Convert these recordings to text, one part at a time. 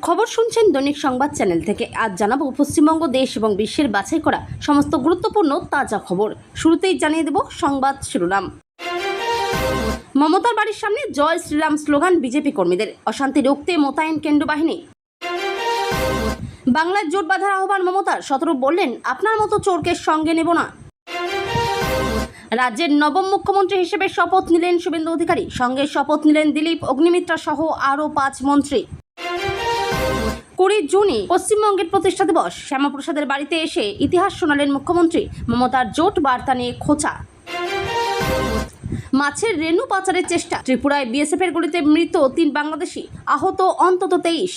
খবর শুনছেন দৈনিক সংবাদ চ্যানেল থেকে। আজ জানাবো পশ্চিমবঙ্গ, দেশ এবং বিশ্বের বাছাই করা সমস্ত গুরুত্বপূর্ণ তাজা খবর। শুরুতেই জানিয়ে দেব সংবাদ শিরোনাম। মমতার বাড়ির সামনে জয় শ্রীরাম স্লোগান বিজেপি কর্মীদের। অশান্তি রুখতে মোতায়েন কেন্দ্র বাহিনী। বাংলায় জোট বাঁধার আহ্বান মমতার। শতরূপ বললেন, আপনার মতো চোরকে সঙ্গে নেব না। রাজ্যের নবম মুখ্যমন্ত্রী হিসেবে শপথ নিলেন শুভেন্দু অধিকারী। সঙ্গে শপথ নিলেন দিলীপ অগ্নিমিত্রা সহ আরও 5 মন্ত্রী। 20 জুনই পশ্চিমবঙ্গের প্রতিষ্ঠা দিবস। শ্যামাপ্রসাদের বাড়িতে এসে ইতিহাস শোনালেন মুখ্যমন্ত্রী। মমতার জোট বার্তা নিয়ে খোঁচা। মাছের রেণু পাচারের চেষ্টা। ত্রিপুরায় বিএসএফের গুলিতে মৃত 3 বাংলাদেশি, আহত অন্তত 23।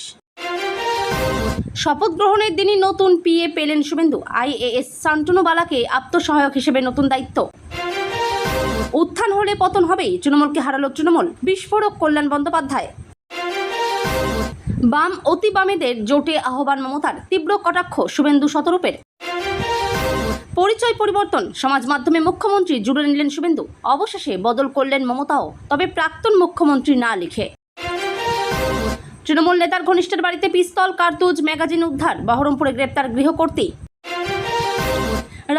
শপথ গ্রহণের দিনই নতুন পিএ পেলেন শুভেন্দু। আইএএস শান্তনু বালাকে আত্মসহায়ক হিসেবে নতুন দায়িত্ব। উত্থান হলে পতন হবেই, তৃণমূলকে হারালো তৃণমূল। বিস্ফোরক কল্যাণ বন্দ্যোপাধ্যায়। বাম অতি বামেদের জোটে আহ্বান মমতার। তীব্র কটাক্ষ শুভেন্দু শতরূপের। পরিচয় পরিবর্তন। সমাজ মাধ্যমে মুখ্যমন্ত্রী জুড়ে নিলেন শুভেন্দু। অবশেষে বদল করলেন মমতাও, তবে প্রাক্তন মুখ্যমন্ত্রী না লিখে। তৃণমূল নেতার ঘনিষ্ঠের বাড়িতে পিস্তল, কার্তুজ, ম্যাগাজিন উদ্ধার। বহরমপুরে গ্রেপ্তার গৃহকর্ত্রী।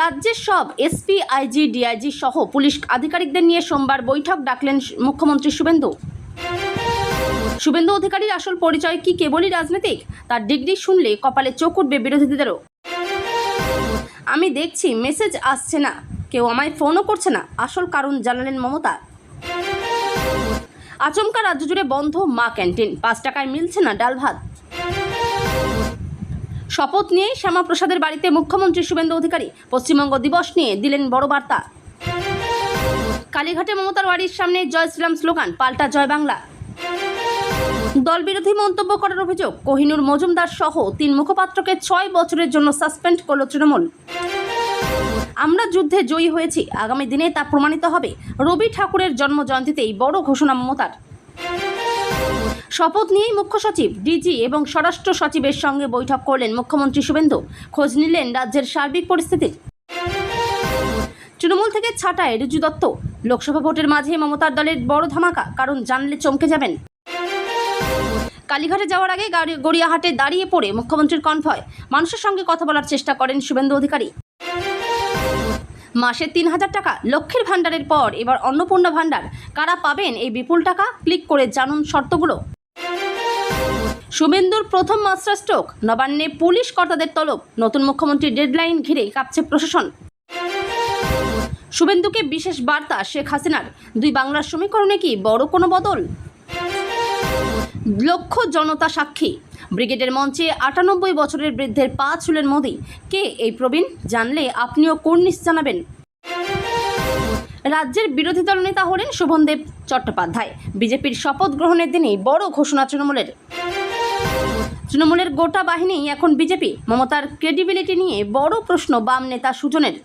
রাজ্যের সব এসপি, আইজি, ডিআইজি সহ পুলিশ আধিকারিকদের নিয়ে সোমবার বৈঠক ডাকলেন মুখ্যমন্ত্রী শুভেন্দু। শুভেন্দু অধিকারীর আসল পরিচয় কি কেবলই রাজনৈতিক? তার ডিগ্রি শুনলে কপালে চোখ উঠবে বিরোধীদেরও। আমি দেখছি মেসেজ আসছে না, কেউ আমায় ফোনও করছে না, আসল কারণ জানালেন মমতা। আচমকা রাজ্য জুড়ে বন্ধ মা ক্যান্টিন। 5 টাকায় মিলছে না ডাল ভাত। শপথ নিয়ে শ্যামাপ্রসাদের বাড়িতে মুখ্যমন্ত্রী শুভেন্দু অধিকারী। পশ্চিমবঙ্গ দিবস নিয়ে দিলেন বড় বার্তা। কালীঘাটে মমতার বাড়ির সামনে জয় শ্রীরাম স্লোগান, পাল্টা জয় বাংলা। দলবিরোধী মন্তব্য করার অভিযোগ। কোহিনুর মজুমদার সহ 3 মুখপাত্রকে 6 বছরের জন্য সাসপেন্ড করল তৃণমূল। আমরা যুদ্ধে জয়ী হয়েছি, আগামী দিনে তা প্রমাণিত হবে। রবি ঠাকুরের জন্ম জয়ন্তীতেই বড় ঘোষণা মমতার। শপথ নিয়েই মুখ্য সচিব, ডিজি এবং স্বরাষ্ট্র সচিবের সঙ্গে বৈঠক করলেন মুখ্যমন্ত্রী শুভেন্দু। খোঁজ নিলেন রাজ্যের সার্বিক পরিস্থিতির। তৃণমূল থেকে ছাঁটায় রিজু দত্ত। লোকসভা ভোটের মাঝে মমতার দলের বড় ধামাকা, কারণ জানলে চমকে যাবেন। কালীঘাটে যাওয়ার আগে গড়িয়াহাটে দাঁড়িয়ে পড়ে মুখ্যমন্ত্রীর কনভয়। মানুষের সঙ্গে কথা বলার চেষ্টা করেন শুভেন্দু অধিকারী। মাসে 3000 টাকা লক্ষ্মীর ভাণ্ডারের পর এবার অন্নপূর্ণা ভাণ্ডার। কারা পাবেন এই বিপুল টাকা? ক্লিক করে জানুন শর্তগুলো। শুভেন্দুর প্রথম মাস্টার স্ট্রোক। নবান্নে পুলিশ কর্তাদের তলব। নতুন মুখ্যমন্ত্রীর ডেডলাইন ঘিরে কাঁপছে প্রশাসন। শুভেন্দুকে বিশেষ বার্তা শেখ হাসিনার। 2 বাংলার সমীকরণে কি বড় কোনো বদল? লক্ষ জনতা সাক্ষী। ব্রিগেডের মঞ্চে 98 বছরের বৃদ্ধের পা ছুলেন মোদি। কে এই প্রবীণ? জানলে আপনিও কর্নিশ জানাবেন। রাজ্যের বিরোধী দল নেতা হলেন শোভনদেব চট্টোপাধ্যায়। বিজেপির শপথ গ্রহণের দিনেই বড় ঘোষণা তৃণমূলের গোটা বাহিনী এখন বিজেপি। মমতার ক্রেডিবিলিটি নিয়ে বড় প্রশ্ন বাম নেতা সুজনের।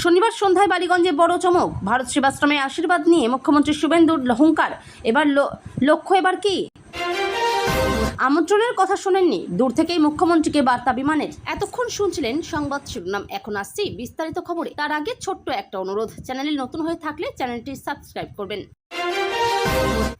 শনিবার সন্ধ্যায় বালিগঞ্জে বড় চমক। ভারত সেবাশ্রমে আশীর্বাদ নিয়ে মুখ্যমন্ত্রী শুভেন্দুর হুঙ্কার। এবার লক্ষ্য এবার কি? আমন্ত্রণের কথা শোনেননি, দূর থেকেই মুখ্যমন্ত্রীকে বার্তা বিমানের। এতক্ষণ শুনছিলেন সংবাদ শিরোনাম, এখন আসছি বিস্তারিত খবরে। তার আগে ছোট্ট একটা অনুরোধ, চ্যানেলে নতুন হয়ে থাকলে চ্যানেলটি সাবস্ক্রাইব করবেন।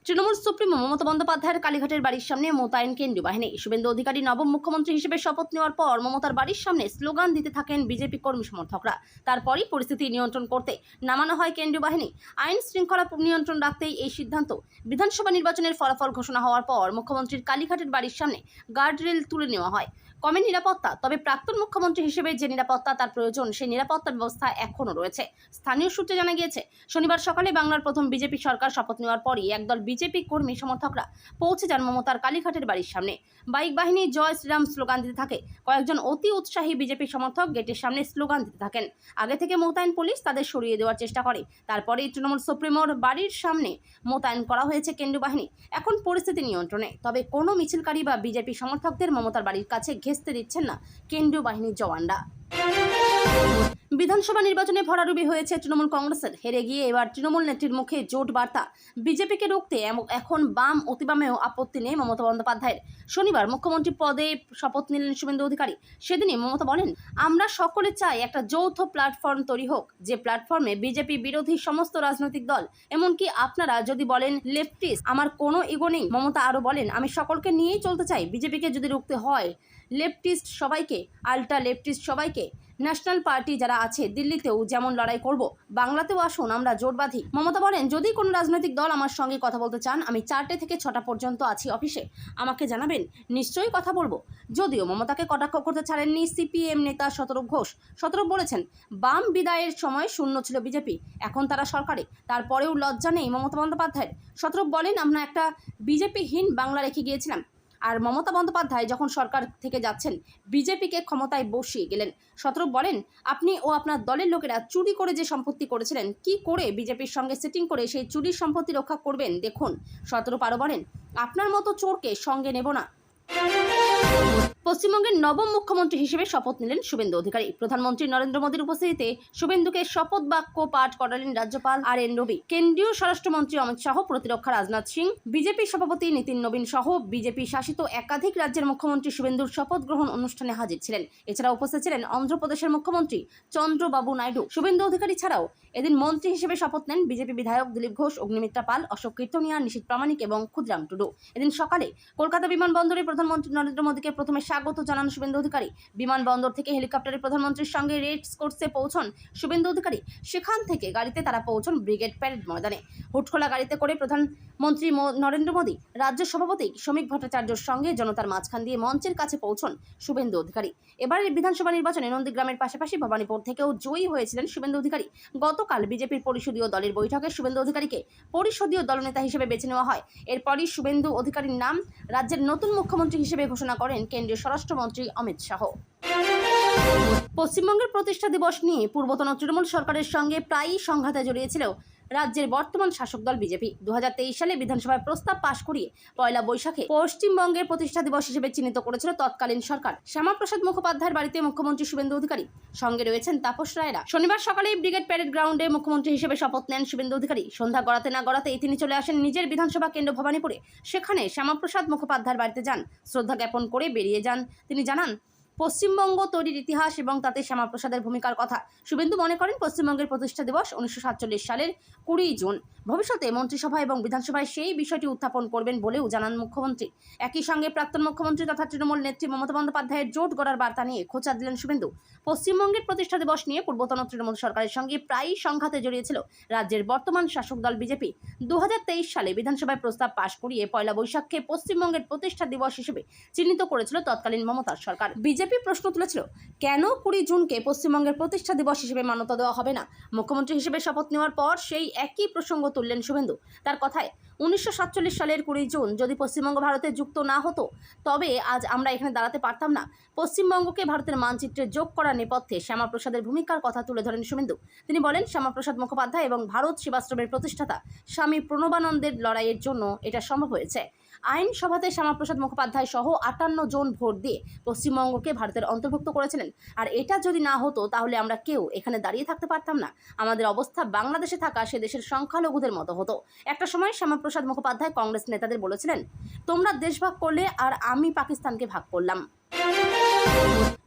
তৃণমূল সুপ্রিমো মমতা বন্দ্যোপাধ্যায়ের কালীঘাটের বাড়ির সামনে মোতায়েন কেন্দ্রীয় বাহিনী। শুভেন্দু অধিকারী নবম মুখ্যমন্ত্রী হিসেবে শপথ নেওয়ার পর মমতার বাড়ির সামনে স্লোগান দিতে থাকেন বিজেপি কর্মী সমর্থকরা। তারপরই পরিস্থিতি নিয়ন্ত্রণ করতে নামানো হয় কেন্দ্রীয় বাহিনী। আইন শৃঙ্খলা নিয়ন্ত্রণ রাখতেই এই সিদ্ধান্ত। বিধানসভা নির্বাচনের ফলাফল ঘোষণা হওয়ার পর মুখ্যমন্ত্রীর কালীঘাটের বাড়ির সামনে গার্ডরেল তুলে নেওয়া হয়। কমে নিরাপত্তা, তবে প্রাক্তন মুখ্যমন্ত্রী হিসেবে যে নিরাপত্তা তার প্রয়োজন, সেই নিরাপত্তা ব্যবস্থা এখনও রয়েছে। স্থানীয় সূত্রে জানা গিয়েছে, শনিবার সকালে বাংলার প্রথম বিজেপি সরকার শপথ নেওয়ার পরই একদল বিজেপি কর্মী সমর্থকরা পৌঁছে যান মমতার কালীঘাটের বাড়ির সামনে। বাইক বাহিনী জয় শ্রীরাম স্লোগান দিতে থাকে। কয়েকজন অতি উৎসাহী বিজেপি সমর্থক গেটের সামনে স্লোগান দিতে থাকেন। আগে থেকে মোতায়েন পুলিশ তাদের সরিয়ে দেওয়ার চেষ্টা করে। তারপরেই তৃণমূল সুপ্রিমোর বাড়ির সামনে মোতায়েন করা হয়েছে কেন্দ্রীয় বাহিনী। এখন পরিস্থিতি নিয়ন্ত্রণে, তবে কোনো মিছিলকারী বা বিজেপি সমর্থকদের মমতার বাড়ির কাছে ঘেঁষতে দিচ্ছেন না কেন্দ্রীয় বাহিনীর জওয়ানরা। বিধানসভা নির্বাচনে ভরাডুবি হয়েছে তৃণমূল কংগ্রেসের। হেরে গিয়ে এবার তৃণমূল নেত্রীর মুখে জোট বার্তা। বিজেপিকে রুখতে এখন বাম অতিবামেও আপত্তি নেই মমতা বন্দ্যোপাধ্যায়ের। শনিবার মুখ্যমন্ত্রী পদে শপথ নিলেন শুভেন্দু অধিকারী। সেদিনই মমতা বলেন, আমরা সকলে চাই একটা যৌথ প্ল্যাটফর্ম তৈরি হোক, যে প্ল্যাটফর্মে বিজেপি বিরোধী সমস্ত রাজনৈতিক দল, এমনকি আপনারা যদি বলেন লেফটিস্ট, আমার কোনো ইগো নেই। মমতা আরও বলেন, আমি সকলকে নিয়েই চলতে চাই। বিজেপিকে যদি রুখতে হয় লেফটিস্ট সবাইকে, আল্ট্রা লেফটিস্ট সবাইকে, ন্যাশনাল পার্টি যারা আছে দিল্লিতেও যেমন লড়াই করব, বাংলাতেও আসুন, আমরা জোট বাঁধি। মমতা বলেন, যদি কোনো রাজনৈতিক দল আমার সঙ্গে কথা বলতে চান, আমি 4টে থেকে 6টা পর্যন্ত আছি অফিসে, আমাকে জানাবেন, নিশ্চয়ই কথা বলবো। যদিও মমতাকে কটাক্ষ করতে ছাড়েননি সিপিএম নেতা শতরূপ ঘোষ। শতরূপ বলেছেন, বাম বিদায়ের সময় শূন্য ছিল বিজেপি, এখন তারা সরকারে, তারপরেও লজ্জা নেই মমতা বন্দ্যোপাধ্যায়ের। শতরূপ বলেন, আমরা একটা বিজেপিহীন বাংলা রেখে গিয়েছিলাম, আর মমতা বন্দ্যোপাধ্যায় যখন সরকার থেকে যাচ্ছেন বিজেপিকে ক্ষমতায় বসিয়ে গেলেন। শতরূপ বলেন, আপনি ও আপনার দলের লোকেরা চুরি করে যে সম্পত্তি করেছিলেন, কি করে বিজেপির সঙ্গে সেটিং করে সেই চুরির সম্পত্তি রক্ষা করবেন দেখুন। শতরূপ আরও বলেন, আপনার মতো চোরকে সঙ্গে নেব না। পশ্চিমবঙ্গের নবম মুখ্যমন্ত্রী হিসেবে শপথ নিলেন শুভেন্দু অধিকারী। প্রধানমন্ত্রী নরেন্দ্র মোদীর উপস্থিতিতে শুভেন্দুকে শপথ বাক্য পাঠ করালেন রাজ্যপাল আর.এন. রবি, কেন্দ্রীয় স্বরাষ্ট্রমন্ত্রী অমিত শাহ, প্রতিরক্ষা রাজনাথ সিং, বিজেপি সভাপতি নীতিন নবীন সহ বিজেপি শাসিত একাধিক রাজ্যের মুখ্যমন্ত্রী শুভেন্দুর শপথ গ্রহণ অনুষ্ঠানে হাজির ছিলেন। এছাড়া উপস্থিত ছিলেন অন্ধ্রপ্রদেশের মুখ্যমন্ত্রী চন্দ্রবাবু নাইডু। শুভেন্দু অধিকারী ছাড়াও এদিন মন্ত্রী হিসেবে শপথ নেন বিজেপি বিধায়ক দিলীপ ঘোষ, অগ্নিমিত্রা পাল, অশোক কীর্তনিয়া, নিশীথ প্রামাণিক এবং ক্ষুদিরাম টুডু। এদিন সকালে কলকাতা বিমানবন্দরে প্রধানমন্ত্রী নরেন্দ্র মোদীকে প্রথমে স্বাগত জানান শুভেন্দু অধিকারী। বিমানবন্দর থেকে হেলিকপ্টারে প্রধানমন্ত্রীর সঙ্গে রেড কোর্সে পৌঁছন শুভেন্দু অধিকারী। সেখান থেকে গাড়িতে তারা পৌঁছন ব্রিগেড প্যারেড ময়দানে। হুটখোলা গাড়িতে করে প্রধানমন্ত্রী নরেন্দ্র মোদী রাজ্য সভাপতি শ্রমিক ভট্টাচার্যের সঙ্গে জনতার মাঝখান দিয়ে মঞ্চের কাছে পৌঁছন শুভেন্দু অধিকারী। এবারের বিধানসভা নির্বাচনে নন্দীগ্রামের পাশাপাশি ভবানীপুর থেকেও জয়ী হয়েছিলেন শুভেন্দু অধিকারী। গতকাল বিজেপির পরিষদীয় দলের বৈঠকে শুভেন্দু অধিকারীকে পরিষদীয় দলনেতা হিসেবে বেছে নেওয়া হয়। এরপরই শুভেন্দু অধিকারীর নাম রাজ্যের নতুন মুখ্যমন্ত্রী হিসেবে ঘোষণা করেন কেন্দ্রীয় স্বরাষ্ট্রমন্ত্রী অমিত শাহ। পশ্চিমবঙ্গের প্রতিষ্ঠা দিবস নিয়ে পূর্বতন তৃণমূল সরকারের সঙ্গে প্রায়ই সংঘাতে জড়িয়েছিল রাজ্যের বর্তমান শাসক দল বিজেপি। 2023 সালে বিধানসভায় প্রস্তাব পাশ করিয়ে পয়লা বৈশাখে পশ্চিমবঙ্গের প্রতিষ্ঠা দিবস হিসেবে চিহ্নিত করেছিল তৎকালীন সরকার। শ্যামাপ্রসাদ মুখোপাধ্যায়ের বাড়িতে মুখ্যমন্ত্রী শুভেন্দু অধিকারী, সঙ্গে রয়েছেন তাপস রায়রা। শনিবার সকালেই ব্রিগেড প্যারেড গ্রাউন্ডে মুখ্যমন্ত্রী হিসেবে শপথ নেন শুভেন্দু অধিকারী। সন্ধ্যা গড়াতে না গড়াতেই তিনি চলে আসেন নিজের বিধানসভা কেন্দ্র ভবানীপুরে। সেখানে শ্যামাপ্রসাদ মুখোপাধ্যায়ের বাড়িতে যান, শ্রদ্ধা জ্ঞাপন করে বেরিয়ে যান। তিনি জানান পশ্চিমবঙ্গ তৈরির ইতিহাস এবং তাতে শ্যামাপ্রসাদের ভূমিকার কথা। শুভেন্দু মনে করেন পশ্চিমবঙ্গের প্রতিষ্ঠা দিবস 1947 সালের 20 জুন। ভবিষ্যতে মন্ত্রিসভা এবং বিধানসভায় সেই বিষয়টি উত্থাপন করবেন বলেও জানান মুখ্যমন্ত্রী। একই সঙ্গে প্রাক্তন মুখ্যমন্ত্রী তথা তৃণমূল নেত্রী মমতা বন্দ্যোপাধ্যায়ের জোট গড়ার বার্তা নিয়ে খোঁচা দিলেন শুভেন্দু। পশ্চিমবঙ্গের প্রতিষ্ঠা দিবস নিয়ে পূর্বতন তৃণমূল সরকারের সঙ্গে প্রায়ই সংঘাতে জড়িয়েছিল রাজ্যের বর্তমান শাসক দল বিজেপি। 2023 সালে বিধানসভায় প্রস্তাব পাশ করিয়ে পয়লা বৈশাখকে পশ্চিমবঙ্গের প্রতিষ্ঠা দিবস হিসেবে চিহ্নিত করেছিল তৎকালীন মমতার সরকার। বিজেপি প্রশ্ন তুলেছিল, কেন 20 জুনকে পশ্চিমবঙ্গের প্রতিষ্ঠা দিবস হিসেবে মান্যতা দেওয়া হবে না? মুখ্যমন্ত্রী হিসেবে শপথ নেওয়ার পর সেই একই প্রসঙ্গ তুললেন শুভেন্দু। তার কথায় 1947 সালের 20 জুন যদি পশ্চিমবঙ্গ ভারতে যুক্ত না হতো, তবে আজ আমরা এখানে দাঁড়াতে পারতাম না। পশ্চিমবঙ্গকে ভারতের মানচিত্রে যোগ করার নেপথ্যে শ্যামাপ্রসাদের ভূমিকার কথা তুলে ধরেন শুভেন্দু। তিনি বলেন, শ্যামাপ্রসাদ মুখোপাধ্যায় এবং ভারত সেবাশ্রমের প্রতিষ্ঠাতা স্বামী প্রণবানন্দের লড়াইয়ের জন্য এটা সম্ভব হয়েছে। আইনসভাতে শ্যামাপ্রসাদ মুখোপাধ্যায় সহ 58 জন ভোট দিয়ে পশ্চিমবঙ্গকে ভারতের অন্তর্ভুক্ত করেছিলেন। আর এটা যদি না হতো তাহলে আমরা কেউ এখানে দাঁড়িয়ে থাকতে পারতাম না। আমাদের অবস্থা বাংলাদেশে থাকা সে দেশের সংখ্যালঘুদের মতো হতো। একটা সময় শ্যামাপ্রসাদ মুখোপাধ্যায় কংগ্রেস নেতাদের বলেছিলেন, তোমরা দেশভাগ করলে আর আমি পাকিস্তানকে ভাগ করলাম।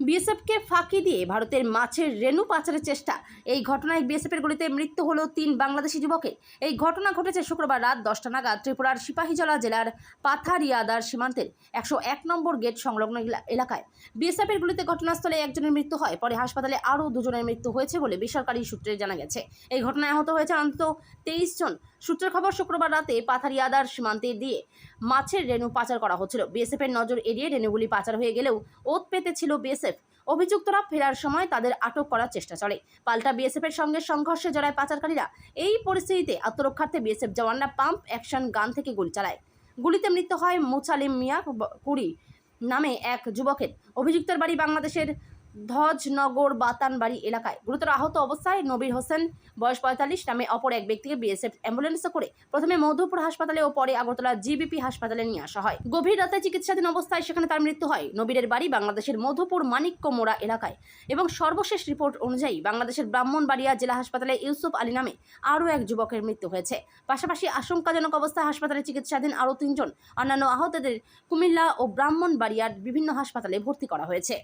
বিএসএফকে ফাঁকি দিয়ে ভারতের মাছের রেণু পাচারের চেষ্টা। এই ঘটনায় বিএসএফের গুলিতে মৃত্যু হলো 3 বাংলাদেশি যুবকের। এই ঘটনা ঘটেছে শুক্রবার রাত 10টা নাগাদ ত্রিপুরার সিপাহীজলা জেলার পাথারিয়াদার সীমান্তের 101 নম্বর গেট সংলগ্ন এলাকায়। বিএসএফের গুলিতে ঘটনাস্থলে একজনের মৃত্যু হয়, পরে হাসপাতালে আরও 2 জনের মৃত্যু হয়েছে বলে বেসরকারি সূত্রে জানা গেছে। এই ঘটনায় আহত হয়েছে অন্তত 23 জন। সূত্রের খবর, শুক্রবার রাতে পাথারিয়াদার সীমান্তে দিয়ে মাছের রেণু পাচার করা হচ্ছিল। বিএসএফের নজর এড়িয়ে রেণুগুলি পাচার হয়ে গেলেও ওত পেতে ছিল বিএসএফ। অভিযুক্তরা ফেরার সময় তাদের আটক করার চেষ্টা চলে। পাল্টা বিএসএফের সঙ্গে সংঘর্ষে জড়ায় পাচারকারীরা। এই পরিস্থিতিতে আত্মরক্ষার্থে বিএসএফ জওয়ানরা পাম্প অ্যাকশন গান থেকে গুলি চালায়। গুলিতে মৃত্যু হয় মুচালিম মিয়া 20 নামে এক যুবকের। অভিযুক্তের বাড়ি বাংলাদেশের ধ্বজনগর বাতানবাড়ি এলাকায়। গুরুতর আহত অবস্থায় নবীর হোসেন বয়স 45 নামে অপর এক ব্যক্তিকে বিএসএফ অ্যাম্বুলেন্সে করে প্রথমে মধুপুর হাসপাতালে ও পরে আগরতলা জিবিপি হাসপাতালে নিয়ে আসা হয়। গভীর রাতে চিকিৎসাধীন অবস্থায় সেখানে তার মৃত্যু হয়। নবীরের বাড়ি বাংলাদেশের মধুপুর মানিক্য মোড়া এলাকায় এবং সর্বশেষ রিপোর্ট অনুযায়ী বাংলাদেশের ব্রাহ্মণবাড়িয়া জেলা হাসপাতালে ইউসুফ আলী নামে আরও এক যুবকের মৃত্যু হয়েছে। পাশাপাশি আশঙ্কাজনক অবস্থায় হাসপাতালে চিকিৎসাধীন আরও 3 জন অন্যান্য আহতদের কুমিল্লা ও ব্রাহ্মণবাড়িয়ার বিভিন্ন হাসপাতালে ভর্তি করা হয়েছে।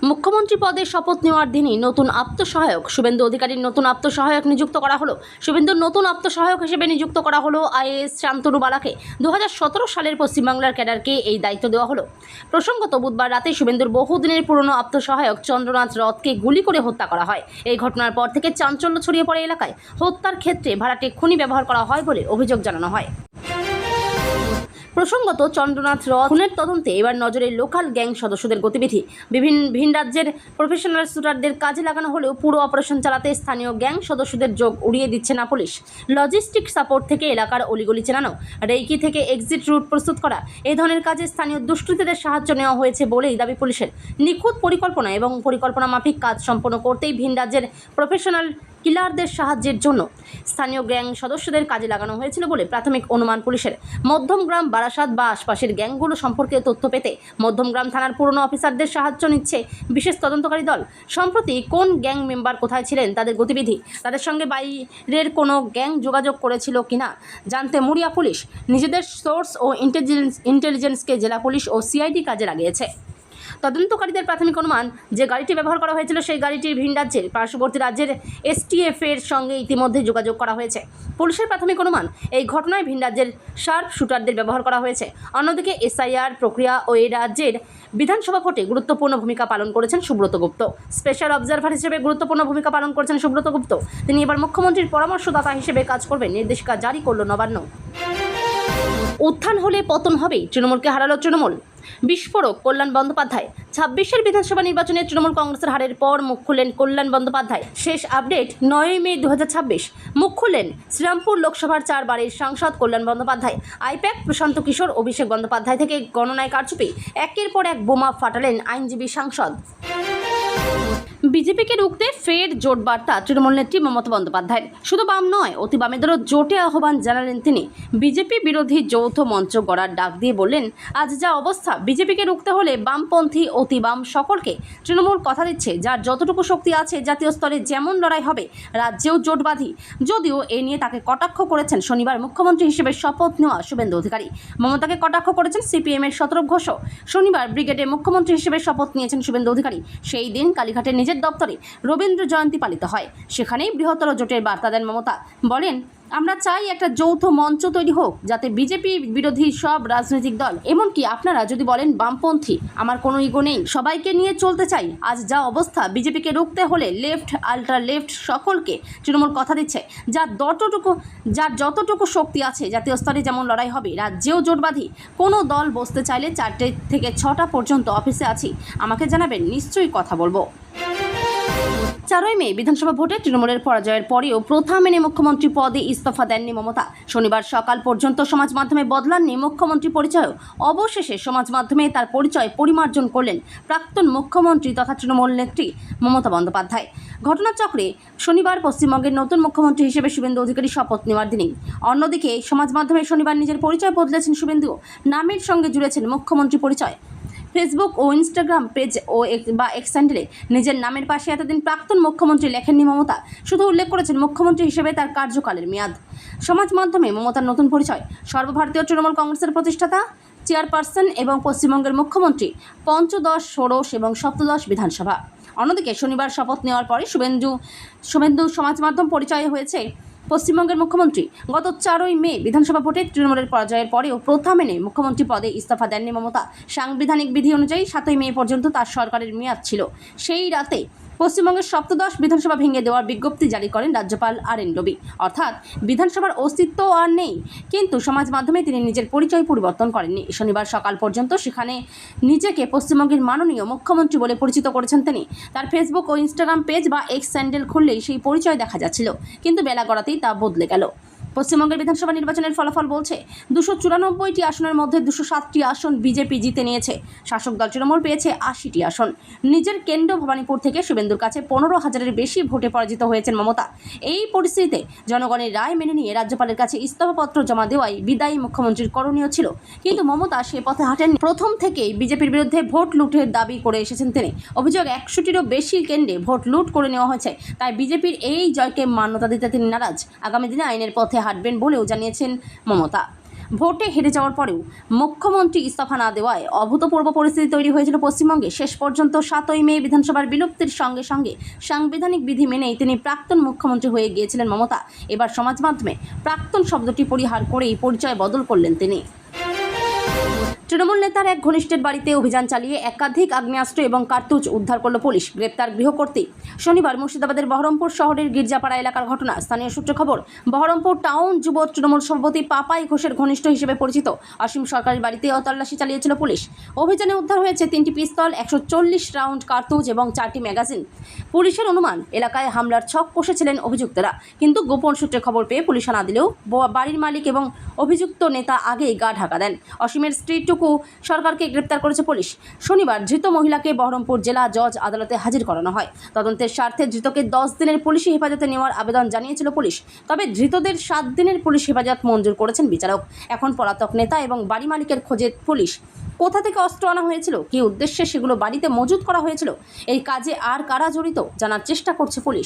মুখ্যমন্ত্রী পদে শপথ নেওয়ার দিনই নতুন আত্মসহায়ক শুভেন্দু অধিকারীর নতুন আত্মসহায়ক নিযুক্ত করা হলো। শুভেন্দুর নতুন আত্মসহায়ক হিসেবে নিযুক্ত করা হলো আইএএস শান্তনু বালাকে। 2017 সালের পশ্চিমবাংলার ক্যাডারকে এই দায়িত্ব দেওয়া হলো। প্রসঙ্গত, বুধবার রাতে শুভেন্দুর বহুদিনের পুরনো আত্মসহায়ক চন্দ্রনাথ রথকে গুলি করে হত্যা করা হয়। এই ঘটনার পর থেকে চাঞ্চল্য ছড়িয়ে পড়ে এলাকায়। হত্যার ক্ষেত্রে ভাড়াটে খুনি ব্যবহার করা হয় বলে অভিযোগ জানানো হয়। প্রসঙ্গত, চন্দ্রনাথ রথ খুনের তদন্তে এবার নজরে লোকাল গ্যাং সদস্যদের গতিবিধি। বিভিন্ন ভিন রাজ্যের প্রফেশনাল শুটারদের কাজে লাগানো হলেও পুরো অপারেশন চালাতে স্থানীয় গ্যাং সদস্যদের যোগ উড়িয়ে দিচ্ছে না পুলিশ। লজিস্টিক সাপোর্ট থেকে এলাকার অলিগলি চেনানো, রেইকি থেকে এক্সিট রুট প্রস্তুত করা, এই ধরনের কাজে স্থানীয় দুষ্কৃতীদের সাহায্য নেওয়া হয়েছে বলেই দাবি পুলিশের। নিখুঁত পরিকল্পনা এবং পরিকল্পনা মাফিক কাজ সম্পন্ন করতেই ভিন রাজ্যের প্রফেশনাল কিলারদের সাহায্যের জন্য স্থানীয় গ্যাং সদস্যদের কাজে লাগানো হয়েছিল বলে প্রাথমিক অনুমান পুলিশের। মধ্যমগ্রাম, বারাসাত বা আশপাশের গ্যাংগুলো সম্পর্কে তথ্য পেতে মধ্যমগ্রাম থানার পুরনো অফিসারদের সাহায্য নিচ্ছে বিশেষ তদন্তকারী দল। সম্প্রতি কোন গ্যাং মেম্বার কোথায় ছিলেন, তাদের গতিবিধি, তাদের সঙ্গে বাইরের কোনো গ্যাং যোগাযোগ করেছিল কিনা জানতে মুড়িয়া পুলিশ নিজেদের সোর্স ও ইন্টেলিজেন্সকে জেলা পুলিশ ও সিআইডি কাজে লাগিয়েছে। তদন্তকারীদের প্রাথমিক অনুমান, যে গাড়িটি ব্যবহার করা হয়েছিল সেই গাড়িটির ভিন রাজ্যের পার্শ্ববর্তী রাজ্যের এসটিএফ এর সঙ্গে ইতিমধ্যে যোগাযোগ করা হয়েছে। পুলিশের প্রাথমিক অনুমান, এই ঘটনায় ভিন রাজ্যের শার্প শুটারদের ব্যবহার করা হয়েছে। অন্যদিকে এসআইআর প্রক্রিয়া ও এই রাজ্যের বিধানসভা ভোটে গুরুত্বপূর্ণ ভূমিকা পালন করেছেন সুব্রত গুপ্ত। স্পেশাল অবজারভার হিসেবে গুরুত্বপূর্ণ ভূমিকা পালন করেছেন সুব্রত গুপ্ত। তিনি এবার মুখ্যমন্ত্রীর পরামর্শদাতা হিসেবে কাজ করবেন, নির্দেশিকা জারি করল নবান্ন। উত্থান হলে পতন হবে, তৃণমূলকে হারালো তৃণমূল। বিস্ফোরক কল্যাণ বন্দ্যোপাধ্যায়। 26 বিধানসভা নির্বাচনে তৃণমূল কংগ্রেসের হারের পর মুখ খুললেন কল্যাণ বন্দ্যোপাধ্যায়। শেষ আপডেট 9 মে 2026। মুখ খুললেন শ্রীরামপুর লোকসভার 4 বারের সাংসদ কল্যাণ বন্দ্যোপাধ্যায়। আইপ্যাক প্রশান্ত কিশোর, অভিষেক বন্দ্যোপাধ্যায় থেকে গণনায় কারচুপি, একের পর এক বোমা ফাটালেন আইনজীবী সাংসদ। বিজেপিকে রুখতে ফের জোট বার্তা তৃণমূল নেত্রী মমতা বন্দ্যোপাধ্যায়ের। শুধু বাম নয়, অতি বামেদেরও জোটে আহ্বান জানালেন তিনি। বিজেপি বিরোধী যৌথ মঞ্চ গড়ার ডাক দিয়ে বললেন, আজ যা অবস্থা, বিজেপিকে রুখতে হলে বামপন্থী, অতি বাম সকলকে তৃণমূল কথা দিচ্ছে, যার যতটুকু শক্তি আছে জাতীয় স্তরে যেমন লড়াই হবে রাজ্যেও জোট বাঁধি। যদিও এ নিয়ে তাকে কটাক্ষ করেছেন শনিবার মুখ্যমন্ত্রী হিসেবে শপথ নেওয়া শুভেন্দু অধিকারী। মমতাকে কটাক্ষ করেছেন সিপিএমের শতরূপ ঘোষও। শনিবার ব্রিগেডে মুখ্যমন্ত্রী হিসেবে শপথ নিয়েছেন শুভেন্দু অধিকারী। সেই দিন কালীঘাটের নিজের দপ্তরে রবীন্দ্র জয়ন্তী পালিত হয়। সেখানেই বৃহত্তর জোটের বার্তা দেন মমতা। বলেন, আমরা চাই একটা যৌথ মঞ্চ তৈরি হোক, যাতে বিজেপি বিরোধী সব রাজনৈতিক দল, এমনকি আপনারা যদি বলেন বামপন্থী, আমার কোনো ইগো নেই, সবাইকে নিয়ে চলতে চাই। আজ যা অবস্থা, বিজেপিকে রুখতে হলে লেফট, আল্ট্রা লেফট সকলকে তৃণমূল কথা দিচ্ছে, যার যতটুকু শক্তি আছে জাতীয় স্তরে যেমন লড়াই হবে রাজ্যেও জোট বাঁধি। কোনো দল বসতে চাইলে 4টে থেকে 6টা পর্যন্ত অফিসে আছি, আমাকে জানাবেন, নিশ্চয়ই কথা বলবো। 4 মে বিধানসভা ভোটে তৃণমূলের পরাজয়ের পরেও প্রথা মেনে মুখ্যমন্ত্রী পদে ইস্তফা দেননি মমতা। শনিবার সকাল পর্যন্ত সমাজ মাধ্যমে বদলাননি মুখ্যমন্ত্রী পরিচয়ও। অবশেষে সমাজ মাধ্যমে তার পরিচয় পরিমার্জন করলেন প্রাক্তন মুখ্যমন্ত্রী তথা তৃণমূল নেত্রী মমতা বন্দ্যোপাধ্যায়। ঘটনাচক্রে শনিবার পশ্চিমবঙ্গের নতুন মুখ্যমন্ত্রী হিসেবে শুভেন্দু অধিকারী শপথ নেওয়ার দিনেই। অন্যদিকে সমাজ মাধ্যমে শনিবার নিজের পরিচয় বদলেছেন শুভেন্দু। নামের সঙ্গে জুড়েছেন মুখ্যমন্ত্রী পরিচয়। ফেসবুক ও ইনস্টাগ্রাম পেজ ও এক্স হ্যান্ডেলে নিজের নামের পাশে এতদিন প্রাক্তন মুখ্যমন্ত্রী লেখেননি মমতা, শুধু উল্লেখ করেছেন মুখ্যমন্ত্রী হিসেবে তার কার্যকালের মেয়াদ। সমাজ মাধ্যমে মমতার নতুন পরিচয়, সর্বভারতীয় তৃণমূল কংগ্রেসের প্রতিষ্ঠাতা, চেয়ারপারসন এবং পশ্চিমবঙ্গের মুখ্যমন্ত্রী, পঞ্চদশ, ষোড়শ এবং সপ্তদশ বিধানসভা। অন্যদিকে শনিবার শপথ নেওয়ার পরে শুভেন্দু সমাজ মাধ্যম পরিচয় হয়েছে পশ্চিমবঙ্গের মুখ্যমন্ত্রী। গত 4 মে বিধানসভা ভোটে তৃণমূলের পরাজয়ের পরেও প্রথা মেনে মুখ্যমন্ত্রী পদে ইস্তফা দেননি মমতা। সাংবিধানিক বিধি অনুযায়ী 7 মে পর্যন্ত তার সরকারের মেয়াদ ছিল। সেই রাতে পশ্চিমবঙ্গের সপ্তদশ বিধানসভা ভেঙে দেওয়ার বিজ্ঞপ্তি জারি করেন রাজ্যপাল RN রবি। অর্থাৎ বিধানসভার অস্তিত্ব আর নেই, কিন্তু সমাজ মাধ্যমে তিনি নিজের পরিচয় পরিবর্তন করেননি। শনিবার সকাল পর্যন্ত সেখানে নিজেকে পশ্চিমবঙ্গের মাননীয় মুখ্যমন্ত্রী বলে পরিচিত করেছেন তিনি। তার ফেসবুক ও ইনস্টাগ্রাম পেজ বা এক্স হ্যান্ডেল খুললেই সেই পরিচয় দেখা যাচ্ছিল, কিন্তু বেলা গড়াতেই তা বদলে গেল। পশ্চিমবঙ্গের বিধানসভা নির্বাচনের ফলাফল বলছে 294টি আসনের মধ্যে 207টি আসন বিজেপি জিতে নিয়েছে। শাসক দল তৃণমূল পেয়েছে 80টি আসন। নিজের কেন্দ্র ভবানীপুর থেকে শুভেন্দুর কাছে 15,000-এর বেশি ভোটে পরাজিত হয়েছেন মমতা। এই পরিস্থিতিতে জনগণের রায় মেনে নিয়ে রাজ্যপালের কাছে ইস্তফাপত্র জমা দেওয়াই বিদায়ী মুখ্যমন্ত্রীর করণীয় ছিল, কিন্তু মমতা সে পথে হাঁটেননি। প্রথম থেকেই বিজেপির বিরুদ্ধে ভোট লুটের দাবি করে এসেছেন তিনি। অভিযোগ 100টিরও বেশি কেন্দ্রে ভোট লুট করে নেওয়া হয়েছে, তাই বিজেপির এই জয়কে মান্যতা দিতে তিনি নারাজ। আগামী দিনে আইনের পথে হাঁটবেন বলেও জানিয়েছেন মমতা। ভোটে হেরে যাওয়ার পরেও মুখ্যমন্ত্রী ইস্তফা না দেওয়ায় অভূতপূর্ব পরিস্থিতি তৈরি হয়েছিল পশ্চিমবঙ্গে। শেষ পর্যন্ত 7ই মে বিধানসভার বিলুপ্তির সঙ্গে সঙ্গে সাংবিধানিক বিধি মেনেই তিনি প্রাক্তন মুখ্যমন্ত্রী হয়ে গিয়েছিলেন মমতা। এবার সমাজ মাধ্যমে প্রাক্তন শব্দটি পরিহার করেই পরিচয় বদল করলেন তিনি। তৃণমূল নেতার এক ঘনিষ্ঠের বাড়িতে অভিযান চালিয়ে একাধিক আগ্নেয়াস্ত্র এবং কার্তুজ উদ্ধার করল পুলিশ। গ্রেপ্তার গৃহকর্ত্রী। শনিবার মুর্শিদাবাদের বহরমপুর শহরের গির্জাপাড়া এলাকার ঘটনা। স্থানীয় সূত্রে খবর, বহরমপুর টাউন যুব তৃণমূল সভাপতি পাপাই ঘোষের ঘনিষ্ঠ হিসেবে পরিচিত অসীম সরকারের বাড়িতে তল্লাশি চালিয়েছিল পুলিশ। অভিযানে উদ্ধার হয়েছে 3টি পিস্তল, 140 রাউন্ড কার্তুজ এবং 4টি ম্যাগাজিন। পুলিশের অনুমান, এলাকায় হামলার ছক কষেছিলেন অভিযুক্তরা, কিন্তু গোপন সূত্রে খবর পেয়ে পুলিশ না দিলেও বাড়ির মালিক এবং অভিযুক্ত নেতা আগেই গা ঢাকা দেন। অসীমের স্ত্রী টুকু সরকারকে গ্রেপ্তার করেছে পুলিশ। শনিবার ধৃত মহিলাকে বহরমপুর জেলা জজ আদালতে হাজির করানো হয়। তদন্তের স্বার্থে ধৃতকে 10 দিনের পুলিশি হেফাজতে নেওয়ার আবেদন জানিয়েছিল পুলিশ, তবে ধৃতদের 7 দিনের পুলিশ হেফাজত মঞ্জুর করেছেন বিচারক। এখন পলাতক নেতা এবং বাড়ি মালিকের খোঁজে পুলিশ। কোথা থেকে অস্ত্র আনা হয়েছিল, কী উদ্দেশ্যে সেগুলো বাড়িতে মজুত করা হয়েছিল, এই কাজে আর কারা জড়িত জানার চেষ্টা করছে পুলিশ।